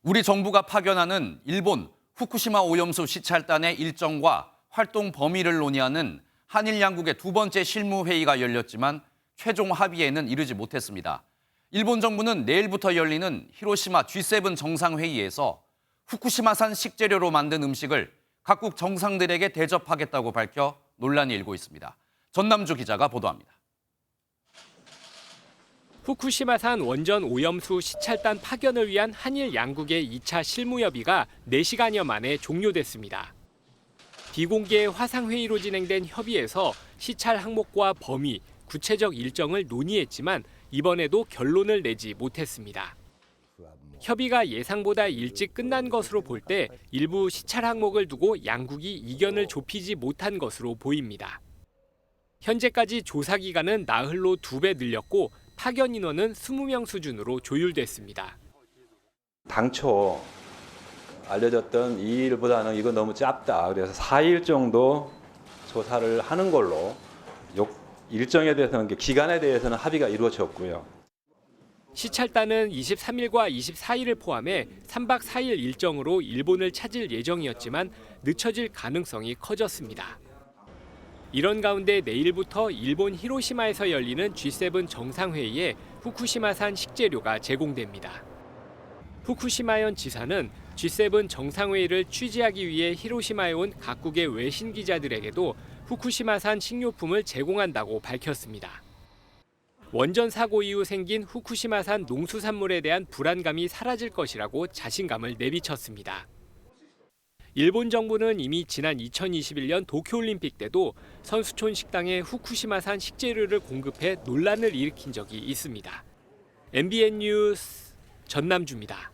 우리 정부가 파견하는 일본 후쿠시마 오염수 시찰단의 일정과 활동 범위를 논의하는 한일 양국의 두 번째 실무회의가 열렸지만 최종 합의에는 이르지 못했습니다. 일본 정부는 내일부터 열리는 히로시마 G7 정상회의에서 후쿠시마산 식재료로 만든 음식을 각국 정상들에게 대접하겠다고 밝혀 논란이 일고 있습니다. 전남주 기자가 보도합니다. 후쿠시마산 원전 오염수 시찰단 파견을 위한 한일 양국의 2차 실무협의가 4시간여 만에 종료됐습니다. 비공개 화상회의로 진행된 협의에서 시찰 항목과 범위, 구체적 일정을 논의했지만 이번에도 결론을 내지 못했습니다. 협의가 예상보다 일찍 끝난 것으로 볼 때 일부 시찰 항목을 두고 양국이 이견을 좁히지 못한 것으로 보입니다. 현재까지 조사 기간은 나흘로 2배 늘렸고 파견 인원은 20명 수준으로 조율됐습니다. 당초 알려졌던 2일보다는 이거 너무 짧다. 그래서 4일 정도 조사를 하는 걸로 일정에 대해서는 기간에 대해서는 합의가 이루어졌고요. 시찰단은 23일과 24일을 포함해 3박 4일 일정으로 일본을 찾을 예정이었지만 늦춰질 가능성이 커졌습니다. 이런 가운데 내일부터 일본 히로시마에서 열리는 G7 정상회의에 후쿠시마산 식재료가 제공됩니다. 후쿠시마현 지사는 G7 정상회의를 취재하기 위해 히로시마에 온 각국의 외신 기자들에게도 후쿠시마산 식료품을 제공한다고 밝혔습니다. 원전 사고 이후 생긴 후쿠시마산 농수산물에 대한 불안감이 사라질 것이라고 자신감을 내비쳤습니다. 일본 정부는 이미 지난 2021년 도쿄올림픽 때도 선수촌 식당에 후쿠시마산 식재료를 공급해 논란을 일으킨 적이 있습니다. MBN 뉴스 전남주입니다.